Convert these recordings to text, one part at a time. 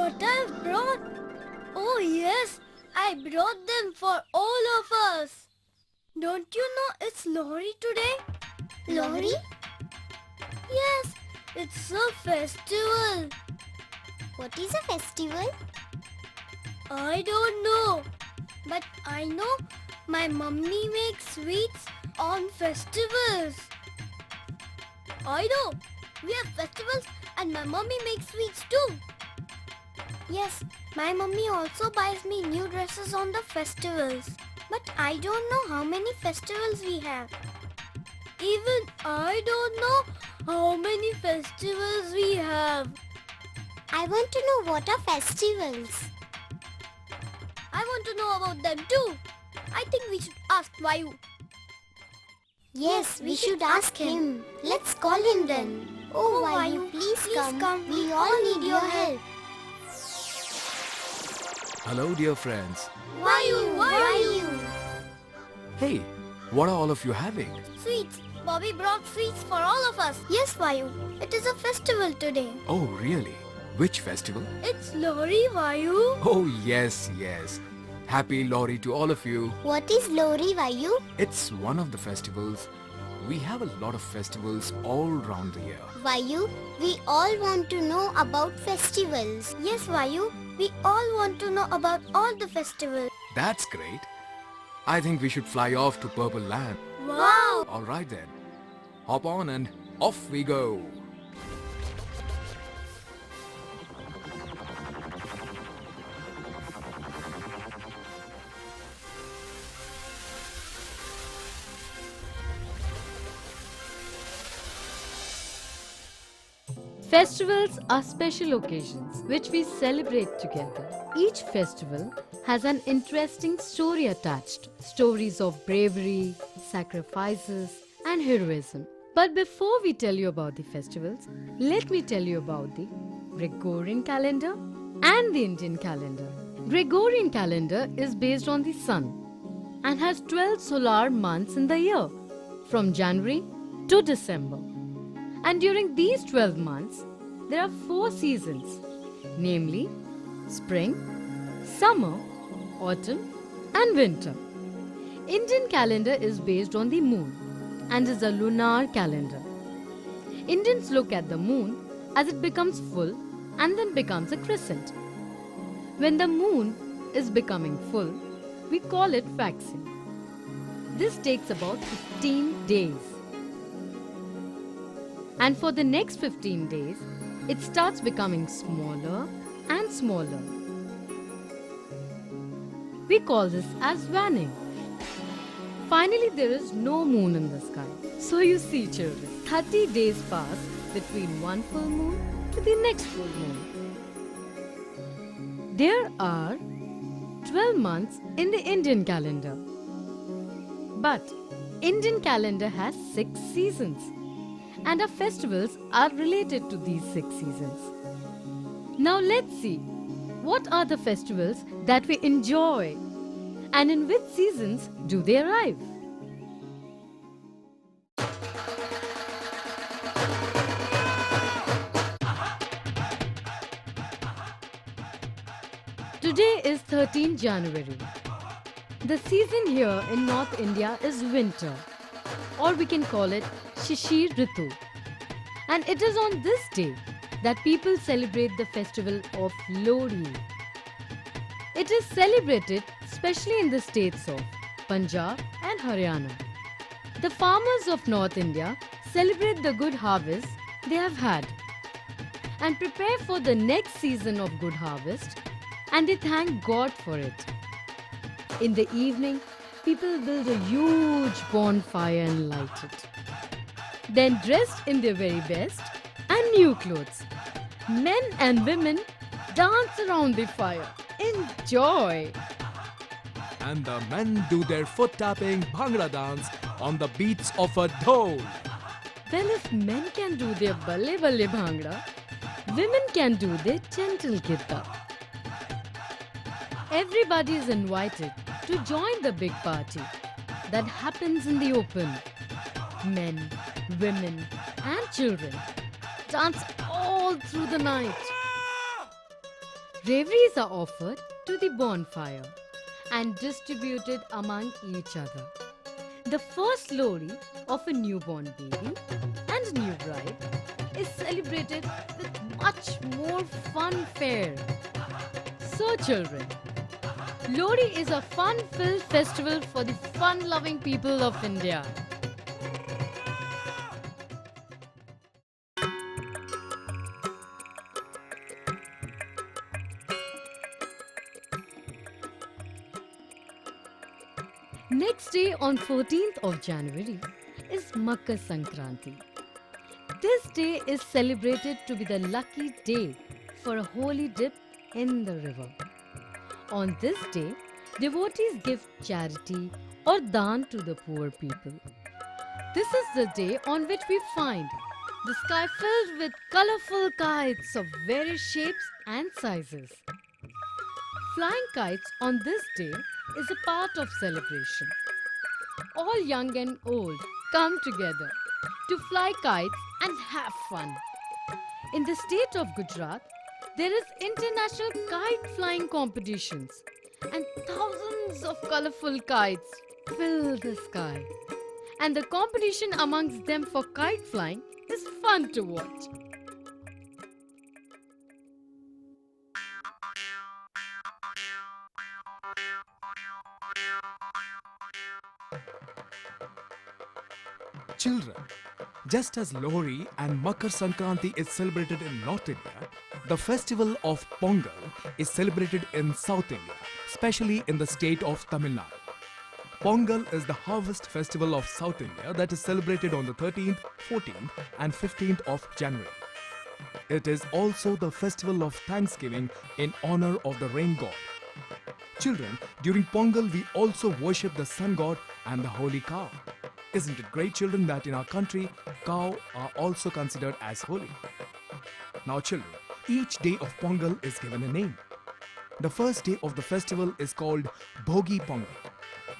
what I've brought? Oh yes, I brought them for all of us. Don't you know it's Lohri today? Lohri? Yes, it's a festival. What is a festival? I don't know, but I know my mummy makes sweets on festivals. I know, we have festivals and my mummy makes sweets too. Yes, my mummy also buys me new dresses on the festivals. But I don't know how many festivals we have. Even I don't know how many festivals we have. I want to know what are festivals. I want to know about them too. I think we should ask Vayu. Yes, we should ask him. Let's call him then. Oh, Vayu, please come. We all need your help. Hello, dear friends. Vayu! Hey, what are all of you having? Sweets. Bobby brought sweets for all of us. Yes, Vayu. It is a festival today. Oh, really? Which festival? It's Lohri, Vayu. Oh, yes. Happy Lohri to all of you. What is Lohri, Vayu? It's one of the festivals. We have a lot of festivals all around the year. Vayu, we all want to know about festivals. Yes, Vayu. We all want to know about all the festivals. That's great. I think we should fly off to Purple Land. Wow! All right then. Hop on and off we go. Festivals are special occasions which we celebrate together. Each festival has an interesting story attached. Stories of bravery, sacrifices and heroism. But before we tell you about the festivals, let me tell you about the Gregorian calendar and the Indian calendar. Gregorian calendar is based on the sun and has 12 solar months in the year from January to December. And during these 12 months, there are 4 seasons, namely spring, summer, autumn and winter. Indian calendar is based on the moon and is a lunar calendar. Indians look at the moon as it becomes full and then becomes a crescent. When the moon is becoming full, we call it waxing. This takes about 15 days. And for the next 15 days, it starts becoming smaller and smaller. We call this as waning. Finally, there is no moon in the sky. So you see, children, 30 days pass between one full moon to the next full moon. There are 12 months in the Indian calendar. But Indian calendar has 6 seasons. And our festivals are related to these 6 seasons. Now let's see, what are the festivals that we enjoy and in which seasons do they arrive? Today is 13 January. The season here in North India is winter, or we can call it Shishir Ritu. And it is on this day that people celebrate the festival of Lohri. It is celebrated especially in the states of Punjab and Haryana. The farmers of North India celebrate the good harvest they have had and prepare for the next season of good harvest, and they thank God for it. In the evening, people build a huge bonfire and light it. Then, dressed in their very best and new clothes, men and women dance around the fire. Enjoy! And the men do their foot-tapping Bhangra dance on the beats of a dhol. Well, if men can do their balle balle bhangra, women can do their gentle gitta. Everybody is invited to join the big party that happens in the open. Men, women and children dance all through the night. Braveries are offered to the bonfire and distributed among each other. The first Lohri of a newborn baby and new bride is celebrated with much more funfare. So children, Lohri is a fun-filled festival for the fun-loving people of India. Next day on 14th of January is Makar Sankranti. This day is celebrated to be the lucky day for a holy dip in the river. On this day, devotees give charity or daan to the poor people. This is the day on which we find the sky filled with colorful kites of various shapes and sizes. Flying kites on this day is a part of celebration. All young and old come together to fly kites and have fun. In the state of Gujarat, there is international kite flying competitions and thousands of colorful kites fill the sky. And the competition amongst them for kite flying is fun to watch. Children, just as Lohri and Makar Sankranti is celebrated in North India, the festival of Pongal is celebrated in South India, especially in the state of Tamil Nadu. Pongal is the harvest festival of South India that is celebrated on the 13th, 14th and 15th of January. It is also the festival of Thanksgiving in honor of the rain god. Children, during Pongal we also worship the sun god and the holy cow. Isn't it great, children, that in our country, cow are also considered as holy? Now children, each day of Pongal is given a name. The first day of the festival is called Bhogi Pongal.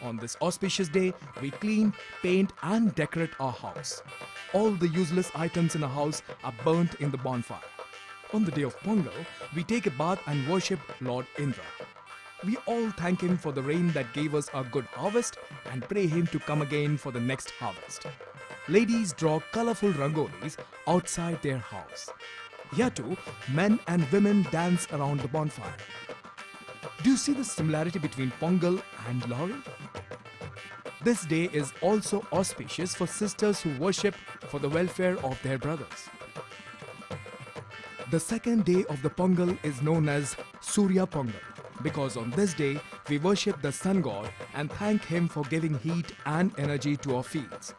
On this auspicious day, we clean, paint and decorate our house. All the useless items in our house are burnt in the bonfire. On the day of Pongal, we take a bath and worship Lord Indra. We all thank him for the rain that gave us a good harvest and pray him to come again for the next harvest. Ladies draw colorful rangolis outside their house. Here too, men and women dance around the bonfire. Do you see the similarity between Pongal and Lohri? This day is also auspicious for sisters who worship for the welfare of their brothers. The second day of the Pongal is known as Surya Pongal, because on this day we worship the sun god and thank him for giving heat and energy to our fields.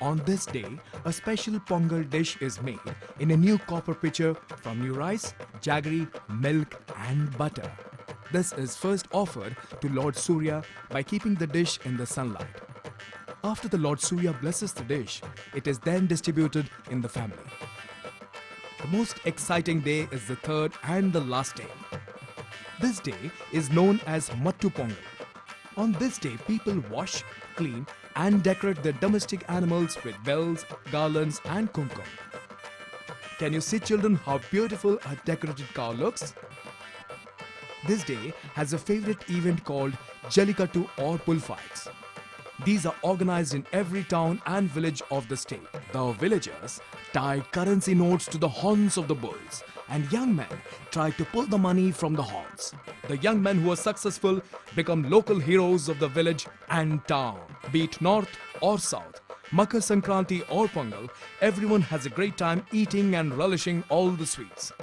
On this day, a special Pongal dish is made in a new copper pitcher from new rice, jaggery, milk and butter. This is first offered to Lord Surya by keeping the dish in the sunlight. After the Lord Surya blesses the dish, it is then distributed in the family. The most exciting day is the third and the last day. This day is known as Mattu Pongal. On this day, people wash, clean and decorate their domestic animals with bells, garlands and kumkum. Can you see, children, how beautiful a decorated cow looks? This day has a favorite event called Jallikattu or bullfights. These are organized in every town and village of the state. The villagers tie currency notes to the horns of the bulls and young men try to pull the money from the horns. The young men who are successful become local heroes of the village and town. Be it north or south, Makar Sankranti or Pongal, everyone has a great time eating and relishing all the sweets.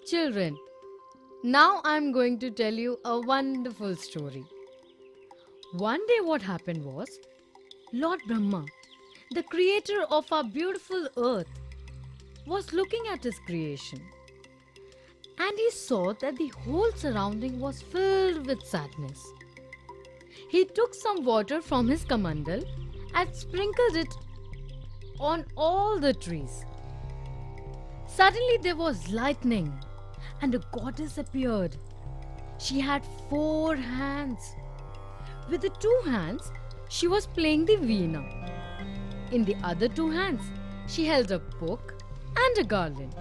Children, now I'm going to tell you a wonderful story. One day what happened was, Lord Brahma, the creator of our beautiful earth, was looking at his creation. And he saw that the whole surrounding was filled with sadness. He took some water from his kamandal and sprinkled it on all the trees. Suddenly there was lightning and a goddess appeared. She had 4 hands. With the 2 hands, she was playing the veena. In the other two hands, she held a book and a garland.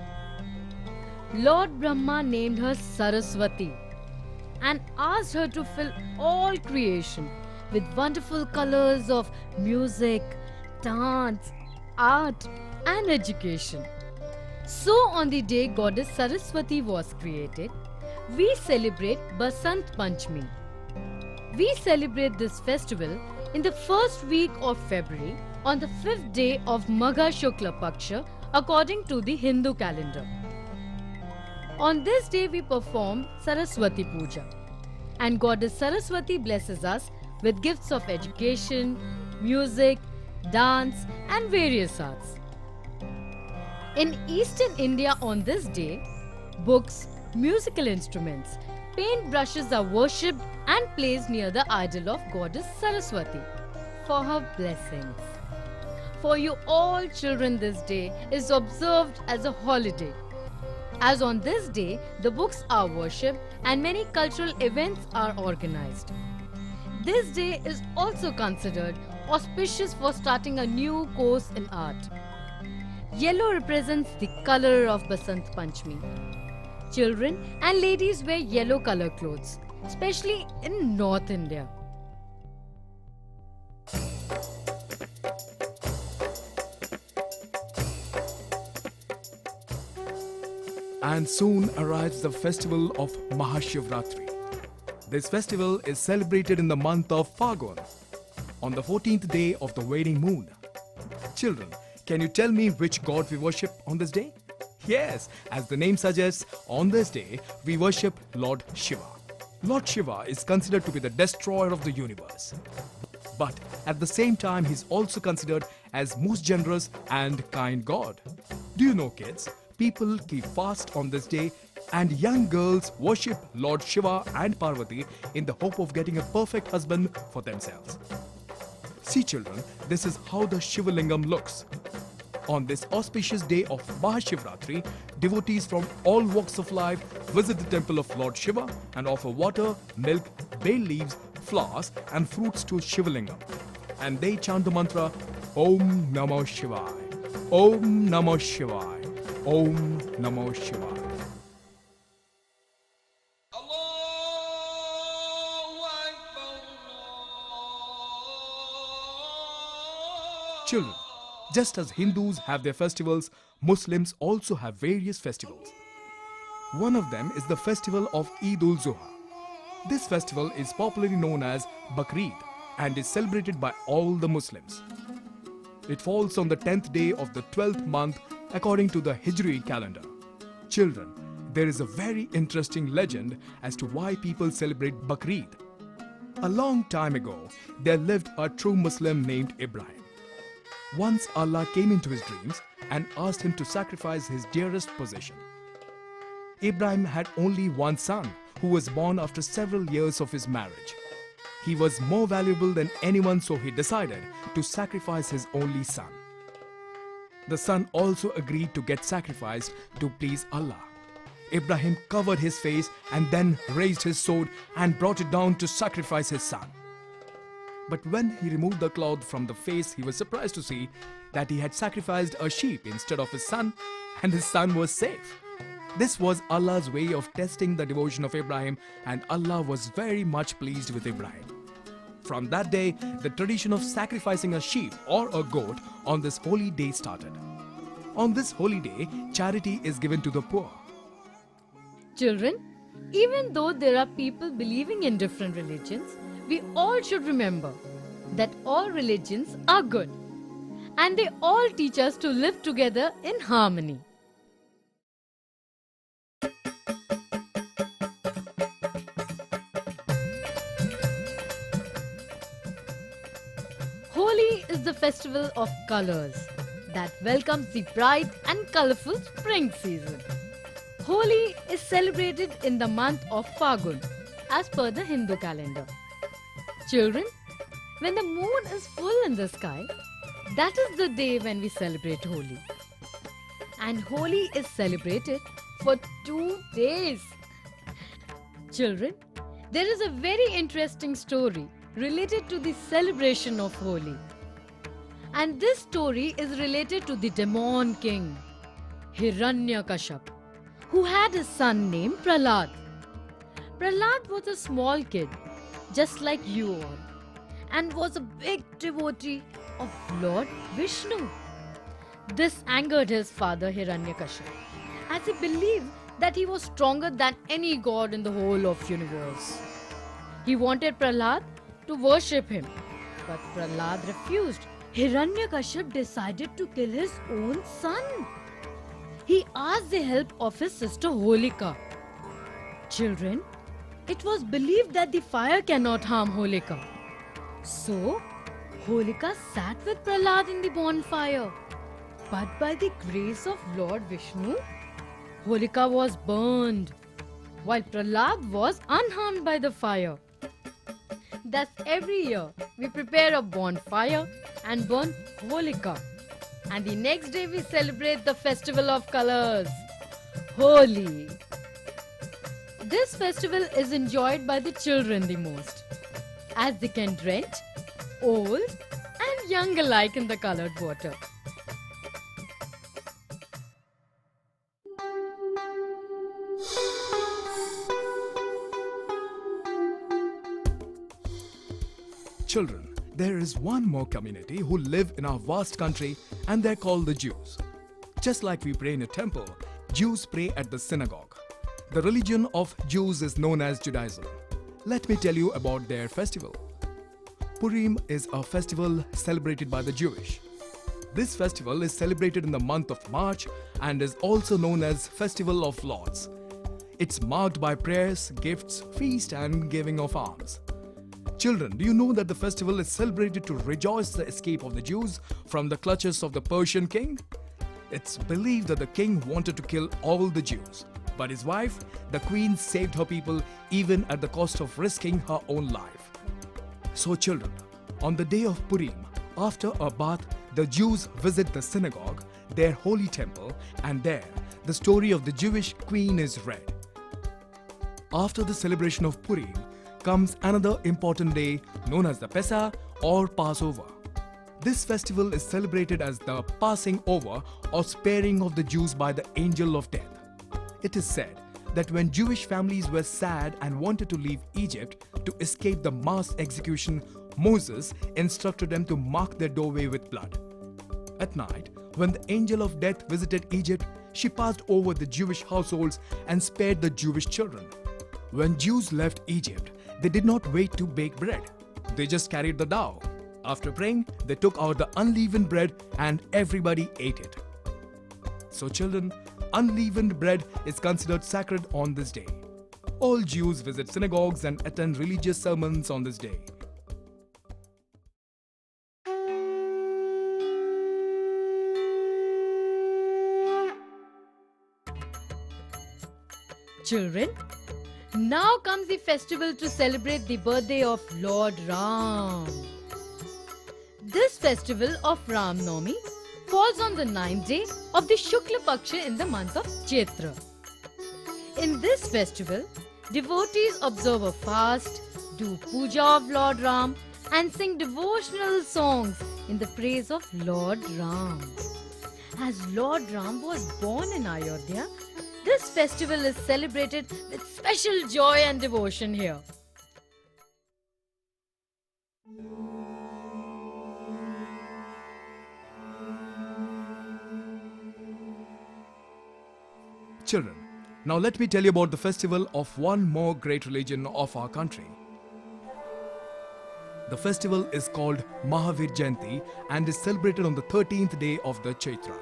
Lord Brahma named her Saraswati and asked her to fill all creation with wonderful colors of music, dance, art, and education. So, on the day Goddess Saraswati was created, we celebrate Basant Panchami. We celebrate this festival in the first week of February on the 5th day of Magha Shukla Paksha according to the Hindu calendar. On this day we perform Saraswati Puja, and Goddess Saraswati blesses us with gifts of education, music, dance and various arts. In Eastern India on this day, books, musical instruments, paint brushes are worshipped and placed near the idol of Goddess Saraswati for her blessings. For you all children, this day is observed as a holiday. As on this day, the books are worshipped and many cultural events are organized. This day is also considered auspicious for starting a new course in art. Yellow represents the color of Basant Panchami. Children and ladies wear yellow color clothes, especially in North India. And soon arrives the festival of Mahashivratri. This festival is celebrated in the month of Phagun, on the 14th day of the waning moon. Children, can you tell me which god we worship on this day? Yes, as the name suggests, on this day we worship Lord Shiva. Lord Shiva is considered to be the destroyer of the universe. But at the same time, he is also considered as most generous and kind god. Do you know, kids, people keep fast on this day and young girls worship Lord Shiva and Parvati in the hope of getting a perfect husband for themselves. See children, this is how the Shiva Lingam looks. On this auspicious day of Mahashivratri, devotees from all walks of life visit the temple of Lord Shiva and offer water, milk, bay leaves, flowers and fruits to Shiva Lingam. And they chant the mantra Om Namo Shivaya, Om Namo Shivaya, Om Namo Shivaya. Children, just as Hindus have their festivals, Muslims also have various festivals. One of them is the festival of Eid-ul-Zuha. This festival is popularly known as Bakrid and is celebrated by all the Muslims. It falls on the 10th day of the 12th month according to the Hijri calendar. Children, there is a very interesting legend as to why people celebrate Bakrid. A long time ago, there lived a true Muslim named Ibrahim. Once Allah came into his dreams and asked him to sacrifice his dearest possession. Ibrahim had only one son who was born after several years of his marriage. He was more valuable than anyone, so he decided to sacrifice his only son. The son also agreed to get sacrificed to please Allah. Ibrahim covered his face and then raised his sword and brought it down to sacrifice his son. But when he removed the cloth from the face, he was surprised to see that he had sacrificed a sheep instead of his son, and his son was safe. This was Allah's way of testing the devotion of Ibrahim, and Allah was very much pleased with Ibrahim. From that day, the tradition of sacrificing a sheep or a goat on this holy day started. On this holy day, charity is given to the poor. Children, even though there are people believing in different religions, we all should remember that all religions are good and they all teach us to live together in harmony. Holi is the festival of colors that welcomes the bright and colorful spring season. Holi is celebrated in the month of Phagun as per the Hindu calendar. Children, when the moon is full in the sky, that is the day when we celebrate Holi. And Holi is celebrated for 2 days. Children, there is a very interesting story related to the celebration of Holi. And this story is related to the demon king, Hiranyakaship, who had a son named Prahlad. Prahlad was a small kid, just like you all, and was a big devotee of Lord Vishnu. This angered his father Hiranyakaship, as he believed that he was stronger than any god in the whole of universe. He wanted Prahlad to worship him, but Prahlad refused. Hiranyakaship decided to kill his own son. He asked the help of his sister Holika. Children, it was believed that the fire cannot harm Holika. So, Holika sat with Prahlad in the bonfire. But by the grace of Lord Vishnu, Holika was burned, while Prahlad was unharmed by the fire. Thus, every year we prepare a bonfire and burn Holika. And the next day we celebrate the festival of colors, Holi. This festival is enjoyed by the children the most, as they can drench old and young alike in the colored water. Children, there is one more community who live in our vast country, and they're called the Jews. Just like we pray in a temple, Jews pray at the synagogue. The religion of Jews is known as Judaism. Let me tell you about their festival. Purim is a festival celebrated by the Jewish. This festival is celebrated in the month of March and is also known as Festival of Lords. It's marked by prayers, gifts, feast and giving of alms. Children, do you know that the festival is celebrated to rejoice the escape of the Jews from the clutches of the Persian king? It's believed that the king wanted to kill all the Jews, but his wife, the queen, saved her people even at the cost of risking her own life. So children, on the day of Purim, after a bath, the Jews visit the synagogue, their holy temple, and there the story of the Jewish queen is read. After the celebration of Purim comes another important day known as the Pesach or Passover. This festival is celebrated as the passing over or sparing of the Jews by the angel of death. It is said that when Jewish families were sad and wanted to leave Egypt to escape the mass execution, Moses instructed them to mark their doorway with blood. At night, when the angel of death visited Egypt, she passed over the Jewish households and spared the Jewish children. When Jews left Egypt, they did not wait to bake bread. They just carried the dough. After praying, they took out the unleavened bread and everybody ate it. So children, unleavened bread is considered sacred on this day. All Jews visit synagogues and attend religious sermons on this day. Children, now comes the festival to celebrate the birthday of Lord Ram. This festival of Ram Navami falls on the 9th day of the Shukla Paksha in the month of Chaitra. In this festival, devotees observe a fast, do puja of Lord Ram and sing devotional songs in the praise of Lord Ram. As Lord Ram was born in Ayodhya, this festival is celebrated with special joy and devotion here. Children, now let me tell you about the festival of one more great religion of our country. The festival is called Mahavir Jayanti and is celebrated on the 13th day of the Chaitra.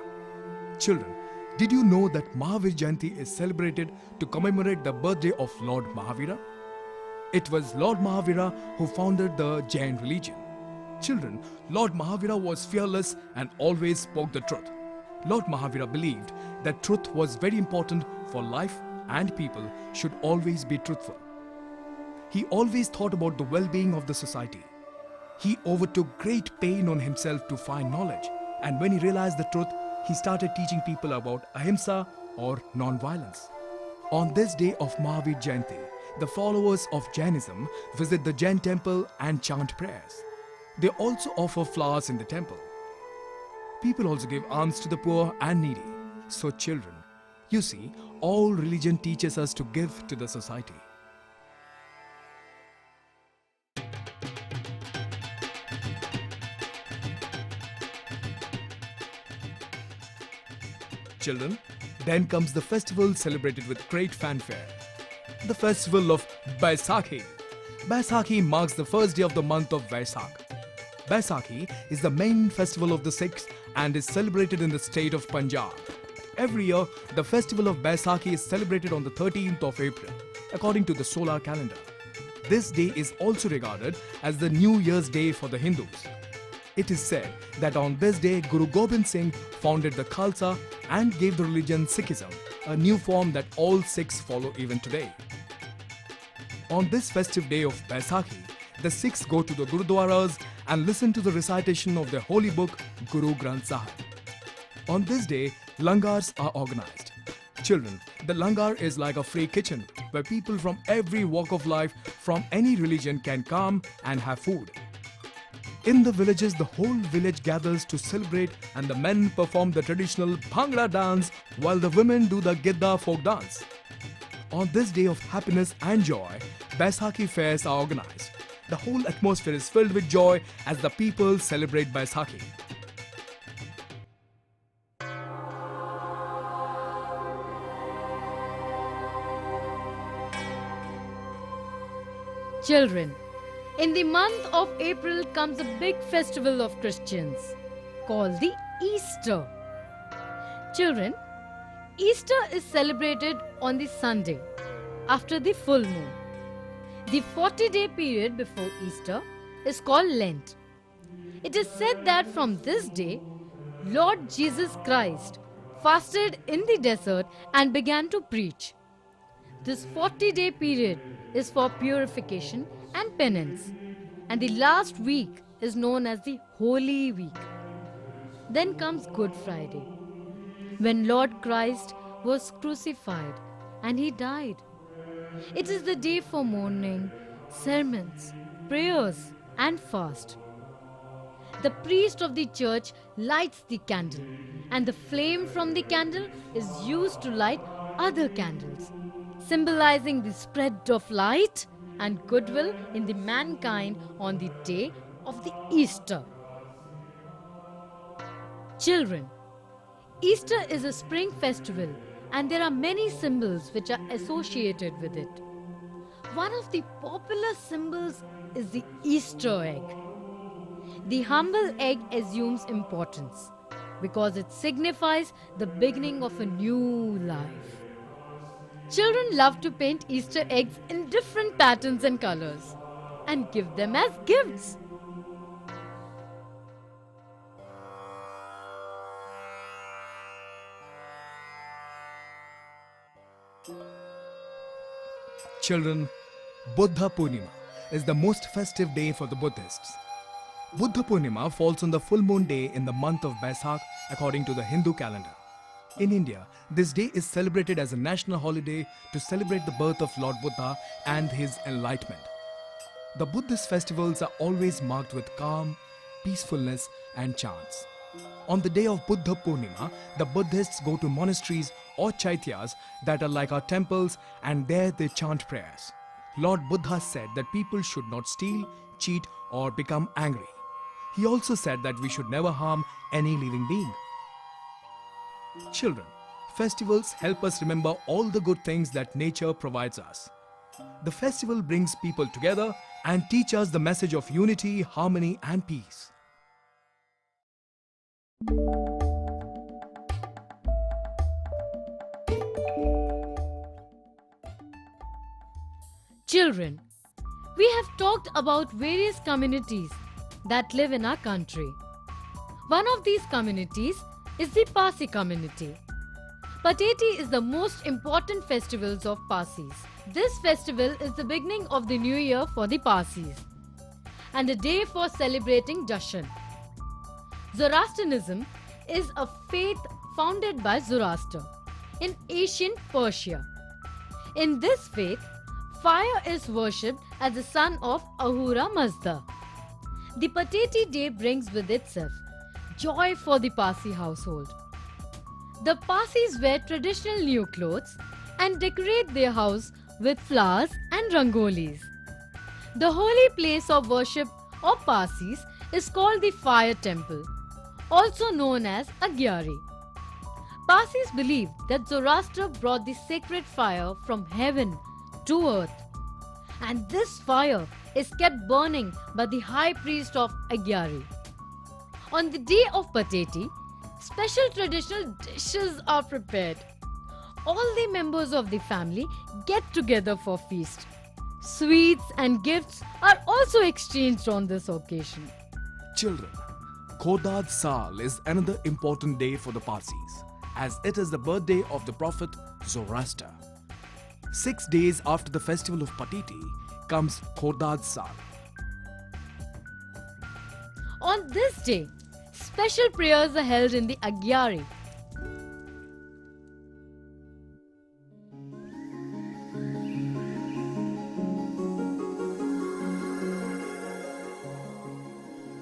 Children, did you know that Mahavir Jayanti is celebrated to commemorate the birthday of Lord Mahavira? It was Lord Mahavira who founded the Jain religion. Children, Lord Mahavira was fearless and always spoke the truth. Lord Mahavira believed that truth was very important for life and people should always be truthful. He always thought about the well-being of the society. He overtook great pain on himself to find knowledge, and when he realized the truth, he started teaching people about ahimsa or non-violence. On this day of Mahavir Jayanti, the followers of Jainism visit the Jain temple and chant prayers. They also offer flowers in the temple. People also give alms to the poor and needy. So children, you see, all religion teaches us to give to the society. Children, then comes the festival celebrated with great fanfare. The festival of Baisakhi. Baisakhi marks the first day of the month of Vaisakh. Baisakhi is the main festival of the Sikhs and is celebrated in the state of Punjab. Every year, the festival of Baisakhi is celebrated on the 13th of April, according to the solar calendar. This day is also regarded as the New Year's Day for the Hindus. It is said that on this day, Guru Gobind Singh founded the Khalsa and gave the religion Sikhism, a new form that all Sikhs follow even today. On this festive day of Baisakhi, the Sikhs go to the Gurudwaras and listen to the recitation of their holy book, Guru Granth Sahib. On this day, langars are organized. Children, the langar is like a free kitchen where people from every walk of life, from any religion, can come and have food. In the villages, the whole village gathers to celebrate and the men perform the traditional Bhangra dance while the women do the Gidda folk dance. On this day of happiness and joy, Baisakhi fairs are organized. The whole atmosphere is filled with joy as the people celebrate Baisakhi. Children, in the month of April comes a big festival of Christians called the Easter. Children, Easter is celebrated on the Sunday after the full moon. The 40-day period before Easter is called Lent. It is said that from this day, Lord Jesus Christ fasted in the desert and began to preach. This 40-day period is for purification and penance, and the last week is known as the Holy Week. Then comes Good Friday, when Lord Christ was crucified and he died. It is the day for mourning, sermons, prayers and fast. The priest of the church lights the candle, and the flame from the candle is used to light other candles, symbolizing the spread of light and goodwill in the mankind on the day of the Easter. Children, Easter is a spring festival and there are many symbols which are associated with it. One of the popular symbols is the Easter egg. The humble egg assumes importance because it signifies the beginning of a new life. Children love to paint Easter eggs in different patterns and colors and give them as gifts. Children, Buddha Purnima is the most festive day for the Buddhists. Buddha Purnima falls on the full moon day in the month of Baisakh according to the Hindu calendar. In India, this day is celebrated as a national holiday to celebrate the birth of Lord Buddha and his enlightenment. The Buddhist festivals are always marked with calm, peacefulness and chants. On the day of Buddha Purnima, the Buddhists go to monasteries or chaityas that are like our temples, and there they chant prayers. Lord Buddha said that people should not steal, cheat or become angry. He also said that we should never harm any living being. Children, festivals help us remember all the good things that nature provides us. The festival brings people together and teach us the message of unity, harmony and peace. Children, we have talked about various communities that live in our country. One of these communities is the Parsi community. Pateti is the most important festivals of Parsis. This festival is the beginning of the new year for the Parsis and a day for celebrating Jashan. Zoroastrianism is a faith founded by Zoroaster in ancient Persia. In this faith, fire is worshipped as the son of Ahura Mazda. The Pateti Day brings with itself joy for the Parsi household. The Parsis wear traditional new clothes and decorate their house with flowers and rangolis. The holy place of worship of Parsis is called the Fire Temple, also known as Agyari. Parsis believe that Zoroaster brought the sacred fire from heaven to earth, and this fire is kept burning by the high priest of Agyari. On the day of Pateti, special traditional dishes are prepared. All the members of the family get together for feast. Sweets and gifts are also exchanged on this occasion. Children, Khodad Sal is another important day for the Parsis, as it is the birthday of the prophet Zoroaster. 6 days after the festival of Pateti comes Khodad Sal. On this day, special prayers are held in the Agyari.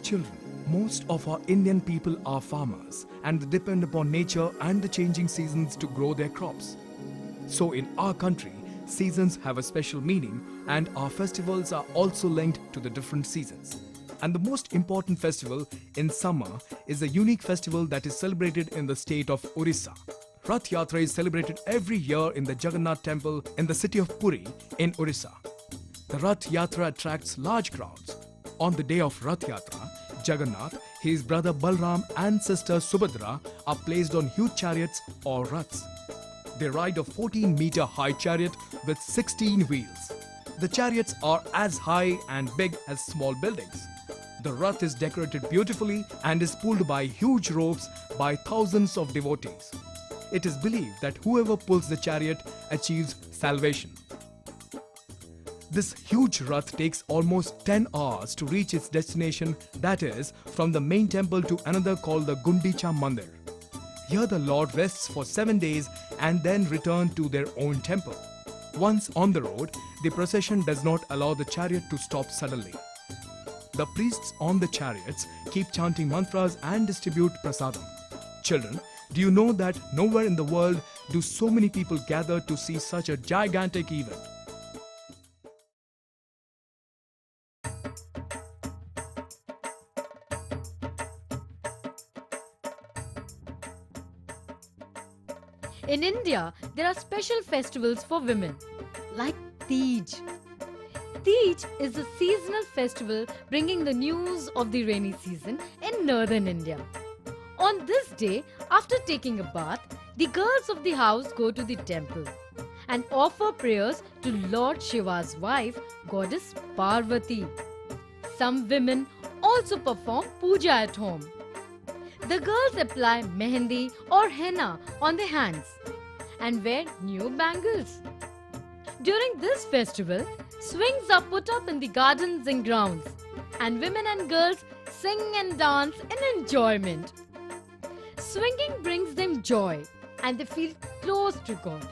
Children, most of our Indian people are farmers and depend upon nature and the changing seasons to grow their crops. So in our country, seasons have a special meaning and our festivals are also linked to the different seasons. And the most important festival in summer is a unique festival that is celebrated in the state of Orissa. Rath Yatra is celebrated every year in the Jagannath temple in the city of Puri in Orissa. The Rath Yatra attracts large crowds. On the day of Rath Yatra, Jagannath, his brother Balram and sister Subhadra are placed on huge chariots or raths. They ride a 14-meter high chariot with 16 wheels. The chariots are as high and big as small buildings. The rath is decorated beautifully and is pulled by huge ropes by thousands of devotees. It is believed that whoever pulls the chariot achieves salvation. This huge rath takes almost 10 hours to reach its destination, that is, from the main temple to another called the Gundicha Mandir. Here the Lord rests for 7 days and then returns to their own temple. Once on the road, the procession does not allow the chariot to stop suddenly. The priests on the chariots keep chanting mantras and distribute prasadam. Children, do you know that nowhere in the world do so many people gather to see such a gigantic event? In India, there are special festivals for women, like Teej. Teej is a seasonal festival bringing the news of the rainy season in northern India. On this day, after taking a bath, the girls of the house go to the temple and offer prayers to Lord Shiva's wife, goddess Parvati. Some women also perform puja at home. The girls apply mehendi or henna on their hands and wear new bangles. During this festival, swings are put up in the gardens and grounds, and women and girls sing and dance in enjoyment. Swinging brings them joy and they feel close to God.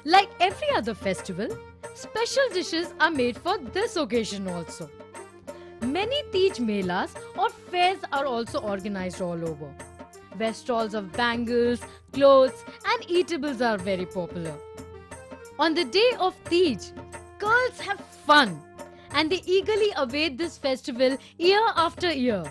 Like every other festival, special dishes are made for this occasion also. Many Teej melas or fairs are also organized all over, where stalls of bangles, clothes and eatables are very popular. On the day of Teej, girls have fun and they eagerly await this festival year after year.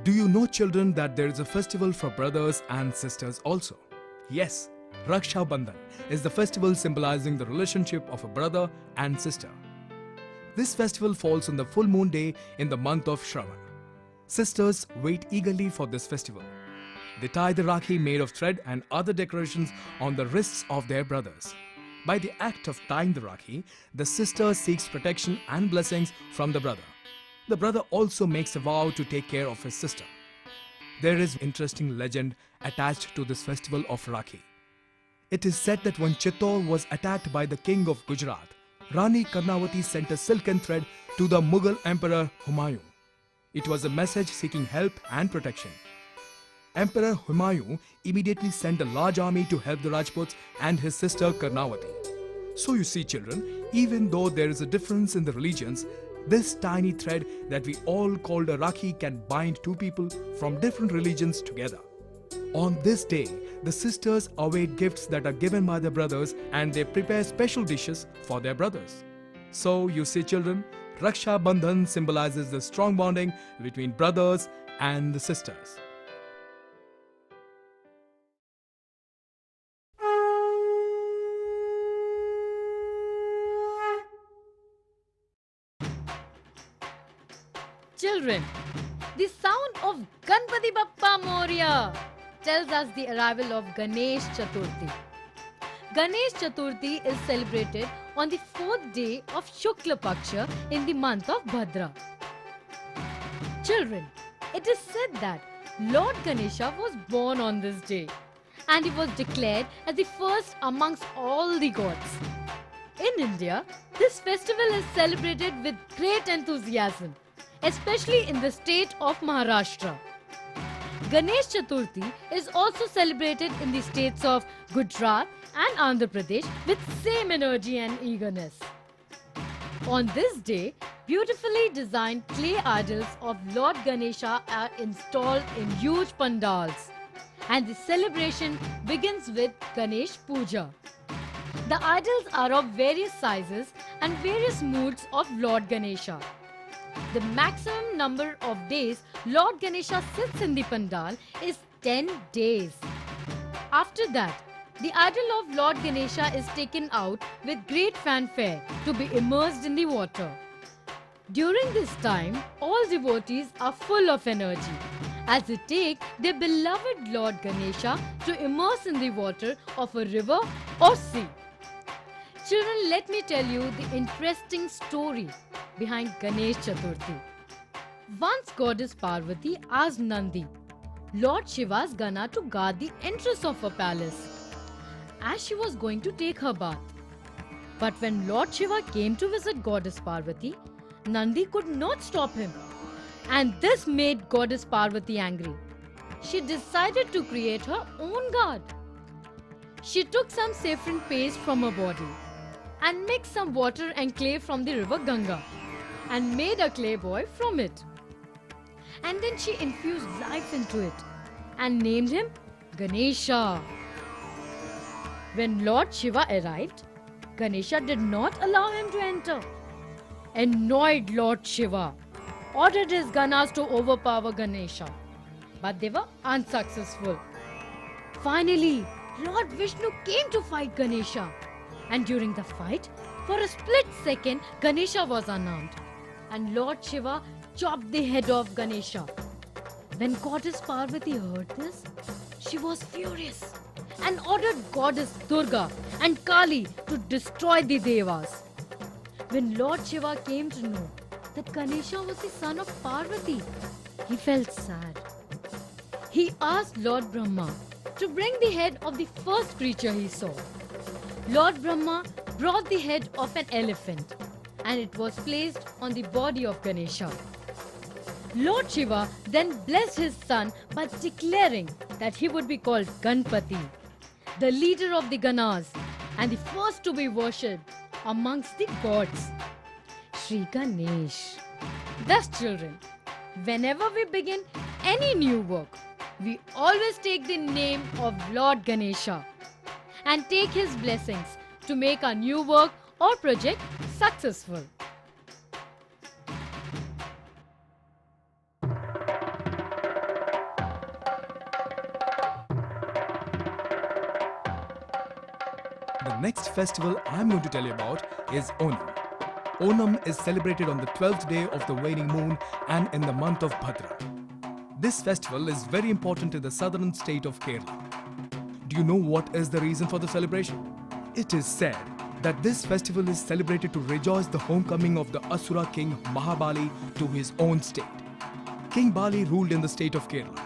Do you know, children, that there is a festival for brothers and sisters also? Yes, Raksha Bandhan is the festival symbolizing the relationship of a brother and sister. This festival falls on the full moon day in the month of Shravan. Sisters wait eagerly for this festival. They tie the rakhi made of thread and other decorations on the wrists of their brothers. By the act of tying the rakhi, the sister seeks protection and blessings from the brother. The brother also makes a vow to take care of his sister. There is interesting legend attached to this festival of Rakhi. It is said that when Chittor was attacked by the king of Gujarat, Rani Karnavati sent a silken thread to the Mughal emperor Humayun. It was a message seeking help and protection. Emperor Humayun immediately sent a large army to help the Rajputs and his sister Karnavati. So you see, children, even though there is a difference in the religions, this tiny thread that we all call a Rakhi can bind two people from different religions together. On this day, the sisters await gifts that are given by their brothers and they prepare special dishes for their brothers. So you see, children, Raksha Bandhan symbolizes the strong bonding between brothers and the sisters. Children, the sound of Ganpati Bappa Moria tells us the arrival of Ganesh Chaturthi. Ganesh Chaturthi is celebrated on the 4th day of Shukla Paksha in the month of Bhadra. Children, it is said that Lord Ganesha was born on this day and he was declared as the first amongst all the gods. In India, this festival is celebrated with great enthusiasm, especially in the state of Maharashtra. Ganesh Chaturthi is also celebrated in the states of Gujarat and Andhra Pradesh with same energy and eagerness. On this day, beautifully designed clay idols of Lord Ganesha are installed in huge pandals, and the celebration begins with Ganesh Puja. The idols are of various sizes and various moods of Lord Ganesha. The maximum number of days Lord Ganesha sits in the pandal is 10 days. After that, the idol of Lord Ganesha is taken out with great fanfare to be immersed in the water. During this time, all devotees are full of energy as they take their beloved Lord Ganesha to immerse in the water of a river or sea. Children, let me tell you the interesting story behind Ganesh Chaturthi. Once Goddess Parvati asked Nandi, Lord Shiva's Gana, to guard the entrance of her palace as she was going to take her bath. But when Lord Shiva came to visit Goddess Parvati, Nandi could not stop him. And this made Goddess Parvati angry. She decided to create her own guard. She took some saffron paste from her body and mixed some water and clay from the river Ganga and made a clay boy from it. And then she infused life into it and named him Ganesha. When Lord Shiva arrived, Ganesha did not allow him to enter. Annoyed Lord Shiva ordered his Ganas to overpower Ganesha, but they were unsuccessful. Finally, Lord Vishnu came to fight Ganesha. And during the fight, for a split second, Ganesha was unarmed. And Lord Shiva chopped the head off Ganesha. When Goddess Parvati heard this, she was furious and ordered Goddess Durga and Kali to destroy the Devas. When Lord Shiva came to know that Ganesha was the son of Parvati, he felt sad. He asked Lord Brahma to bring the head of the first creature he saw. Lord Brahma brought the head of an elephant and it was placed on the body of Ganesha. Lord Shiva then blessed his son by declaring that he would be called Ganpati, the leader of the Ganas and the first to be worshipped amongst the gods, Sri Ganesh. Thus, children, whenever we begin any new work, we always take the name of Lord Ganesha and take his blessings to make our new work or project successful. The next festival I'm going to tell you about is Onam. Onam is celebrated on the 12th day of the waning moon and in the month of Bhadra. This festival is very important in the southern state of Kerala. Do you know what is the reason for the celebration? It is said that this festival is celebrated to rejoice the homecoming of the Asura king Mahabali to his own state. King Bali ruled in the state of Kerala.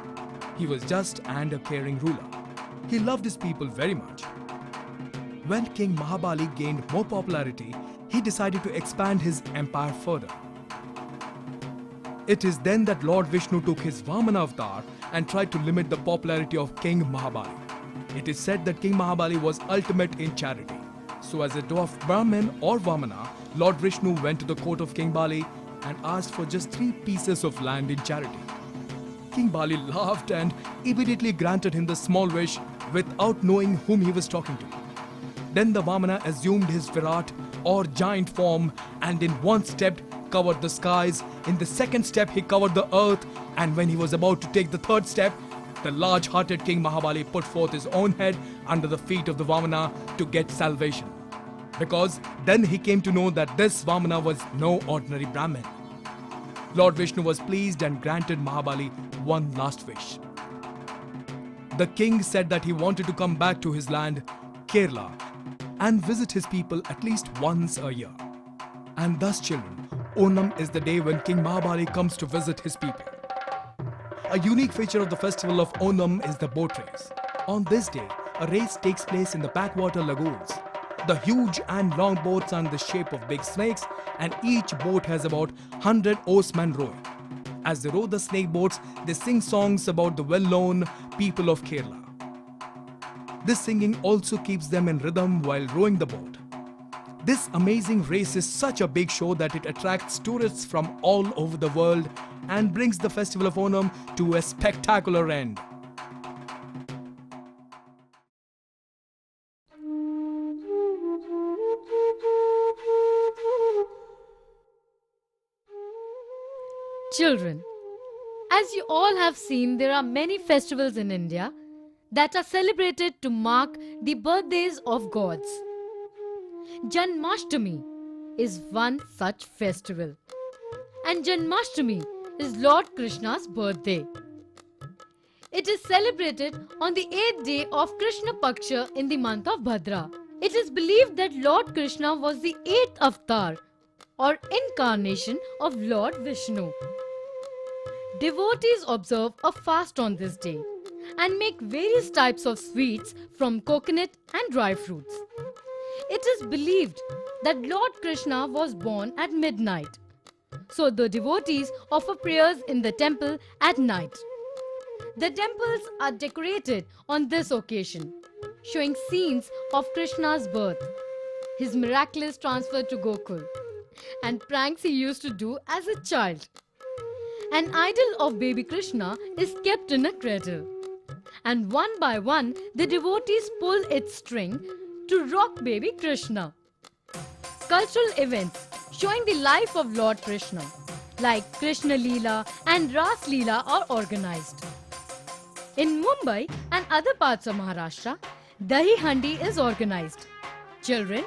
He was just and a caring ruler. He loved his people very much. When King Mahabali gained more popularity, he decided to expand his empire further. It is then that Lord Vishnu took his Vamana avatar and tried to limit the popularity of King Mahabali. It is said that King Mahabali was ultimate in charity. So as a dwarf Brahmin or Vamana, Lord Vishnu went to the court of King Bali and asked for just 3 pieces of land in charity. King Bali laughed and immediately granted him the small wish without knowing whom he was talking to. Then the Vamana assumed his Virat or giant form and in one step covered the skies, in the second step he covered the earth, and when he was about to take the third step, the large-hearted King Mahabali put forth his own head under the feet of the Vamana to get salvation. Because then he came to know that this Vamana was no ordinary Brahmin. Lord Vishnu was pleased and granted Mahabali one last wish. The king said that he wanted to come back to his land, Kerala, and visit his people at least once a year. And thus, children, Onam is the day when King Mahabali comes to visit his people. A unique feature of the festival of Onam is the boat race. On this day, a race takes place in the backwater lagoons. The huge and long boats are in the shape of big snakes, and each boat has about 100 oarsmen rowing. As they row the snake boats, they sing songs about the well-known people of Kerala. This singing also keeps them in rhythm while rowing the boat. This amazing race is such a big show that it attracts tourists from all over the world and brings the festival of Onam to a spectacular end. Children, as you all have seen, there are many festivals in India that are celebrated to mark the birthdays of gods. Janmashtami is one such festival, and Janmashtami is Lord Krishna's birthday. It is celebrated on the 8th day of Krishna Paksha in the month of Bhadra. It is believed that Lord Krishna was the 8th avatar or incarnation of Lord Vishnu. Devotees observe a fast on this day and make various types of sweets from coconut and dry fruits. It is believed that Lord Krishna was born at midnight. So the devotees offer prayers in the temple at night. The temples are decorated on this occasion, showing scenes of Krishna's birth, his miraculous transfer to Gokul, and pranks he used to do as a child. An idol of baby Krishna is kept in a cradle, and one by one the devotees pull its string to rock baby Krishna. Cultural events showing the life of Lord Krishna, like Krishna Leela and Ras Leela, are organized. In Mumbai and other parts of Maharashtra, Dahi Handi is organized. Children,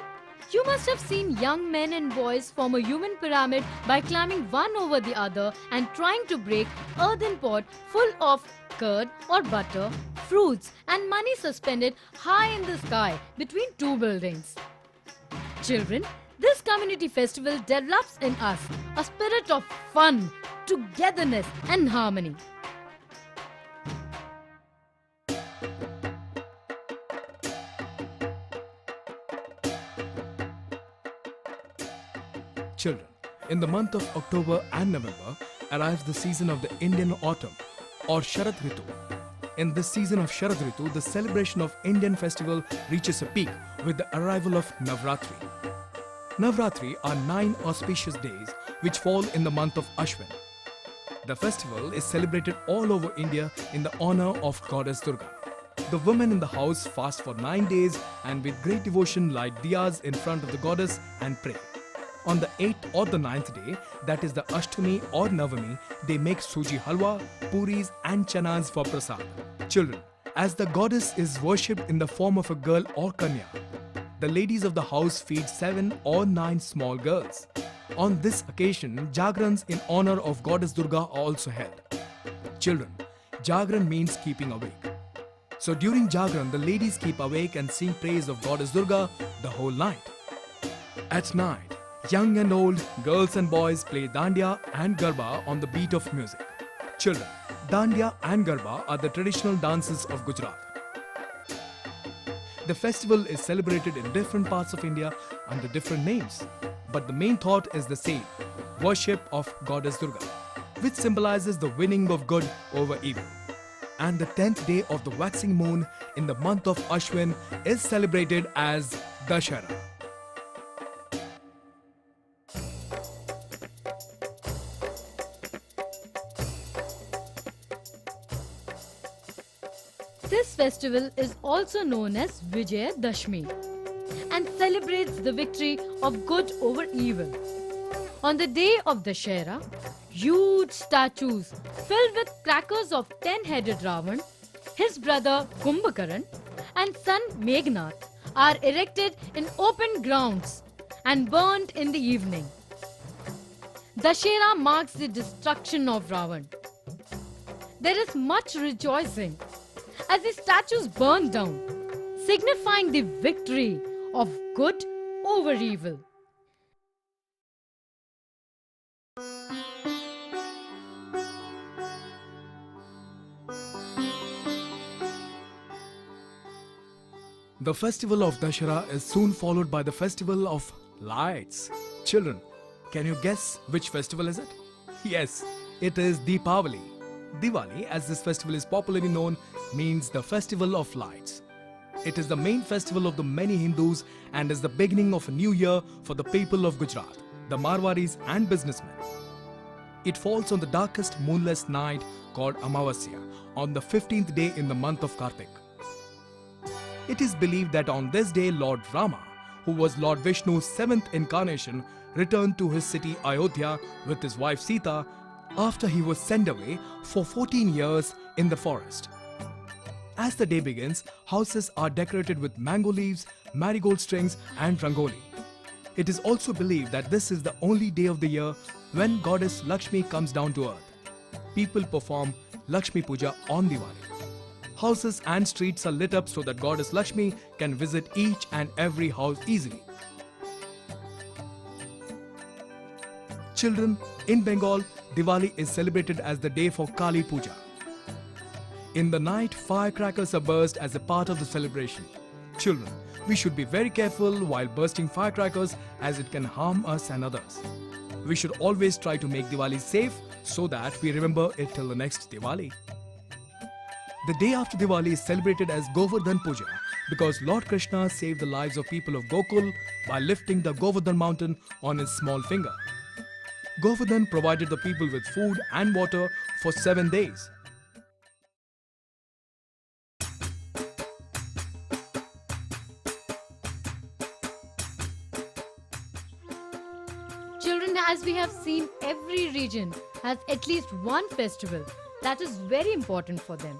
you must have seen young men and boys form a human pyramid by climbing one over the other and trying to break earthen pot full of curd or butter, fruits and money suspended high in the sky between two buildings. Children, this community festival develops in us a spirit of fun, togetherness and harmony. Children, in the month of October and November arrives the season of the Indian autumn or Sharad Ritu. In this season of Sharad Ritu, the celebration of Indian festival reaches a peak with the arrival of Navratri. Navratri are 9 auspicious days which fall in the month of Ashwin. The festival is celebrated all over India in the honor of Goddess Durga. The women in the house fast for 9 days and with great devotion light diyas in front of the goddess and pray. On the 8th or the 9th day, that is the Ashtami or Navami, they make suji halwa, puris and chanas for prasad. Children, as the goddess is worshipped in the form of a girl or kanya, the ladies of the house feed 7 or 9 small girls. On this occasion, Jagrans in honor of Goddess Durga are also held. Children, Jagran means keeping awake. So during Jagran, the ladies keep awake and sing praise of Goddess Durga the whole night. At night, young and old, girls and boys play Dandiya and Garba on the beat of music. Children, Dandiya and Garba are the traditional dances of Gujarat. The festival is celebrated in different parts of India under different names, but the main thought is the same: worship of Goddess Durga. which symbolizes the winning of good over evil. And the 10th day of the waxing moon in the month of Ashwin is celebrated as Dashera. This festival is also known as Vijaya Dashmi and celebrates the victory of good over evil. On the day of Dashera, huge statues filled with crackers of 10-headed Ravan, his brother Kumbhakaran and son Meghnath are erected in open grounds and burnt in the evening. Dashera marks the destruction of Ravan. There is much rejoicing as the statues burn down, signifying the victory of good over evil. The festival of Dashera is soon followed by the festival of lights. Children, can you guess which festival is it? Yes, it is Deepavali. Diwali, as this festival is popularly known, means the festival of lights. It is the main festival of the many Hindus and is the beginning of a new year for the people of Gujarat, the Marwaris and businessmen. It falls on the darkest moonless night called Amavasya on the 15th day in the month of Kartik. It is believed that on this day Lord Rama, who was Lord Vishnu's 7th incarnation, returned to his city Ayodhya with his wife Sita after he was sent away for 14 years in the forest. As the day begins, houses are decorated with mango leaves, marigold strings and rangoli. It is also believed that this is the only day of the year when goddess Lakshmi comes down to earth. People perform Lakshmi Puja on Diwali. Houses and streets are lit up so that goddess Lakshmi can visit each and every house easily. Children, in Bengal, Diwali is celebrated as the day for Kali Puja. In the night, firecrackers are burst as a part of the celebration. Children, we should be very careful while bursting firecrackers as it can harm us and others. We should always try to make Diwali safe so that we remember it till the next Diwali. The day after Diwali is celebrated as Govardhan Puja because Lord Krishna saved the lives of people of Gokul by lifting the Govardhan mountain on his small finger. Govardhan provided the people with food and water for 7 days. Children, as we have seen, every region has at least one festival that is very important for them.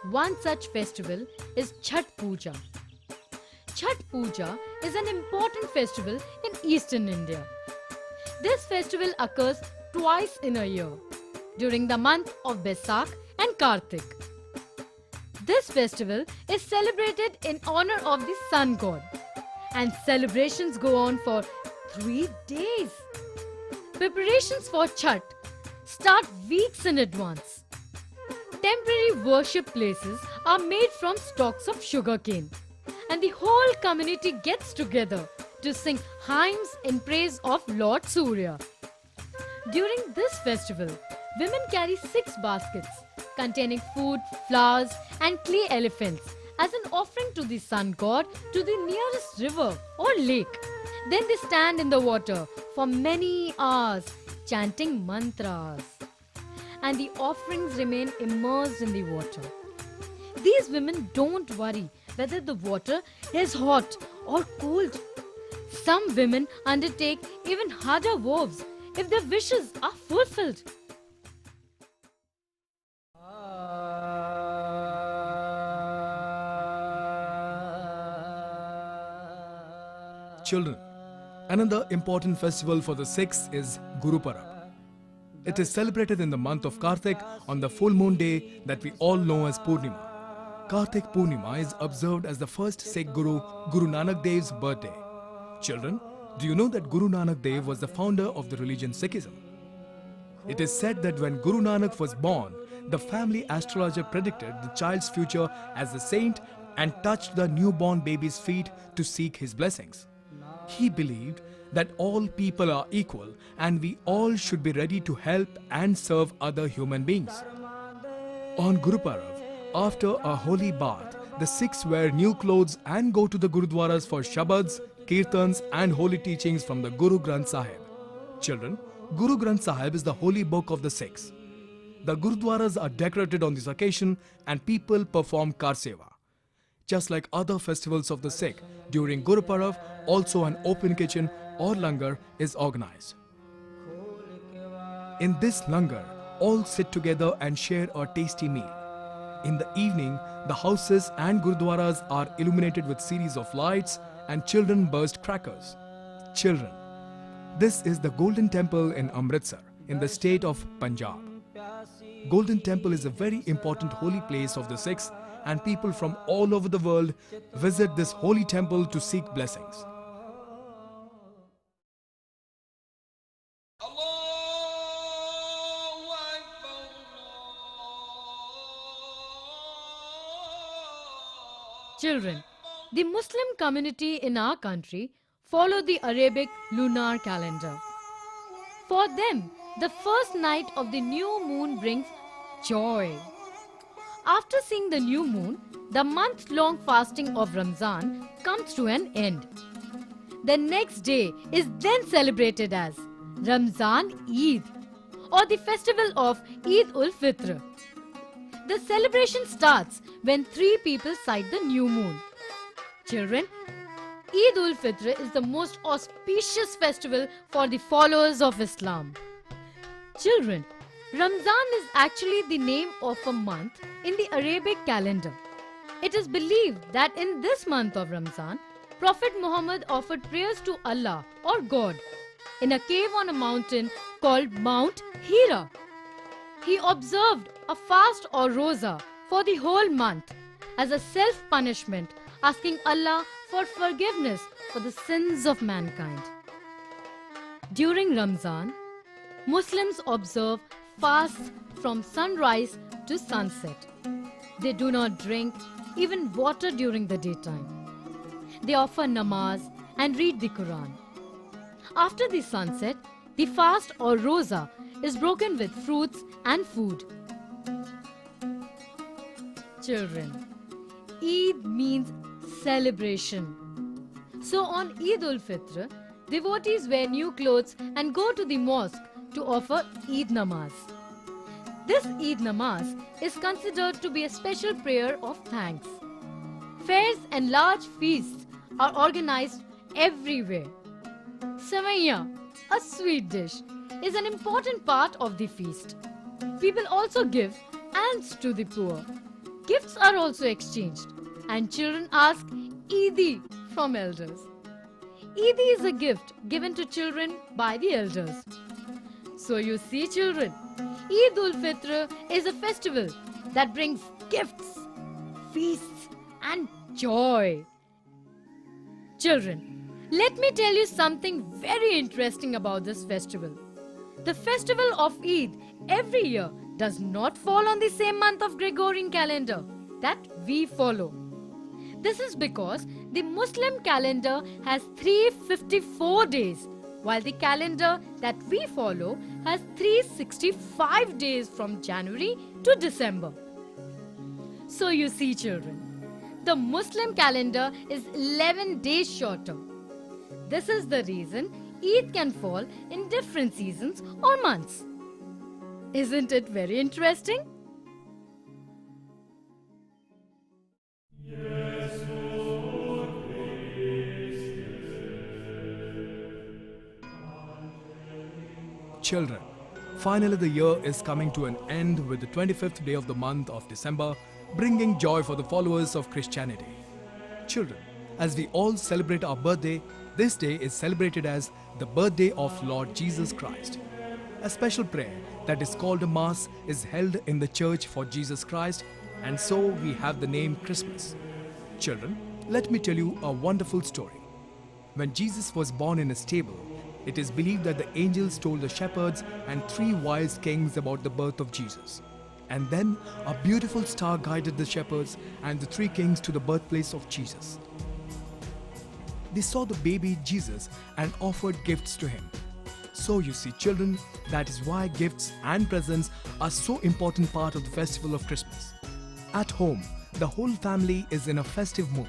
One such festival is Chhath Puja. Chhath Puja is an important festival in eastern India. This festival occurs twice in a year, during the month of Baisakh and Kartik. This festival is celebrated in honor of the sun god, and celebrations go on for 3 days. Preparations for Chhath start weeks in advance. Temporary worship places are made from stalks of sugarcane, and the whole community gets together to sing hymns in praise of Lord Surya. During this festival, women carry 6 baskets containing food, flowers, and clay elephants as an offering to the sun god to the nearest river or lake. Then they stand in the water for many hours chanting mantras, and the offerings remain immersed in the water. These women don't worry whether the water is hot or cold. Some women undertake even harder vows if their wishes are fulfilled. Children, another important festival for the Sikhs is Guru Parab. It is celebrated in the month of Kartik on the full moon day that we all know as Purnima. Kartik Purnima is observed as the first Sikh Guru, Guru Nanak Dev's birthday. Children, do you know that Guru Nanak Dev was the founder of the religion Sikhism? It is said that when Guru Nanak was born, the family astrologer predicted the child's future as a saint and touched the newborn baby's feet to seek his blessings. He believed that all people are equal and we all should be ready to help and serve other human beings. On Guru Parv, after a holy bath, the Sikhs wear new clothes and go to the Gurudwaras for Shabads, Kirtans and holy teachings from the Guru Granth Sahib. Children, Guru Granth Sahib is the holy book of the Sikhs. The Gurudwaras are decorated on this occasion and people perform Kar Seva. Just like other festivals of the Sikh, during Guru Parv, also an open kitchen or langar is organized. In this langar, all sit together and share a tasty meal. In the evening, the houses and Gurudwaras are illuminated with series of lights and children burst crackers. Children, this is the Golden Temple in Amritsar, in the state of Punjab. Golden Temple is a very important holy place of the Sikhs, and people from all over the world visit this holy temple to seek blessings. Children, the Muslim community in our country follow the Arabic lunar calendar. For them, the first night of the new moon brings joy. After seeing the new moon, the month-long fasting of Ramzan comes to an end. The next day is then celebrated as Ramzan Eid, or the festival of Eid ul Fitr. The celebration starts when 3 people sight the new moon. Children, Eid ul Fitr is the most auspicious festival for the followers of Islam. Children, Ramzan is actually the name of a month in the Arabic calendar. It is believed that in this month of Ramzan, Prophet Muhammad offered prayers to Allah or God in a cave on a mountain called Mount Hira. He observed a fast or roza for the whole month as a self-punishment, asking Allah for forgiveness for the sins of mankind. During Ramzan, Muslims observe fasts from sunrise to sunset. They do not drink even water during the daytime. They offer namaz and read the Quran. After the sunset, the fast or roza is broken with fruits and food. Children, Eid means celebration. So on Eid ul Fitr, devotees wear new clothes and go to the mosque to offer Eid namaz. This Eid namaz is considered to be a special prayer of thanks. Fairs and large feasts are organized everywhere. Savaiya, a sweet dish, is an important part of the feast. People also give alms to the poor. Gifts are also exchanged, and children ask Eidi from elders. Eidi is a gift given to children by the elders. So you see, children, Eid ul Fitr is a festival that brings gifts, feasts and joy. Children, let me tell you something very interesting about this festival. The festival of Eid every year does not fall on the same month of Gregorian calendar that we follow. This is because the Muslim calendar has 354 days, while the calendar that we follow has 365 days from January to December. So you see, children, the Muslim calendar is 11 days shorter. This is the reason Eid can fall in different seasons or months. Isn't it very interesting? Children, finally the year is coming to an end with the 25th day of the month of December, bringing joy for the followers of Christianity. Children, as we all celebrate our birthday, this day is celebrated as the birthday of Lord Jesus Christ. A special prayer that is called a Mass is held in the church for Jesus Christ, and so we have the name Christmas. Children, let me tell you a wonderful story. When Jesus was born in a stable, it is believed that the angels told the shepherds and 3 wise kings about the birth of Jesus. And then a beautiful star guided the shepherds and the 3 kings to the birthplace of Jesus. they saw the baby Jesus and offered gifts to him. So you see, children, that is why gifts and presents are so important part of the festival of Christmas. At home, the whole family is in a festive mood.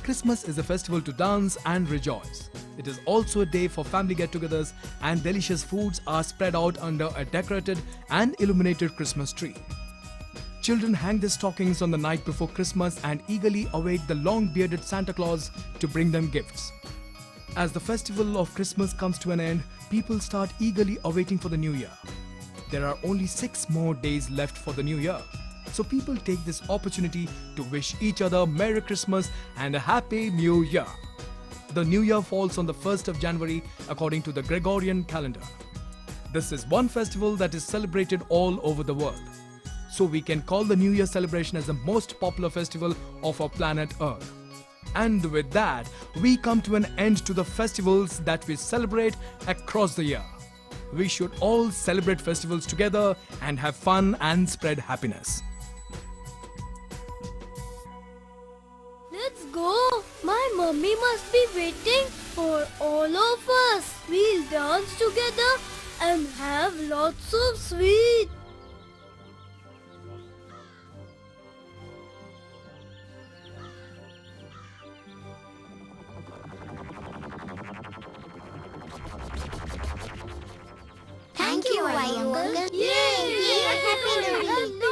Christmas is a festival to dance and rejoice. It is also a day for family get-togethers, and delicious foods are spread out under a decorated and illuminated Christmas tree. Children hang their stockings on the night before Christmas and eagerly await the long-bearded Santa Claus to bring them gifts. As the festival of Christmas comes to an end, people start eagerly awaiting for the New Year. There are only 6 more days left for the New Year. So people take this opportunity to wish each other Merry Christmas and a Happy New Year. The New Year falls on the 1st of January according to the Gregorian calendar. This is one festival that is celebrated all over the world. So we can call the New Year celebration as the most popular festival of our planet Earth. And with that, we come to an end to the festivals that we celebrate across the year. We should all celebrate festivals together and have fun and spread happiness. Let's go. My mummy must be waiting for all of us. We'll dance together and have lots of sweets. Thank you, Uncle. Yay! Happy New Year.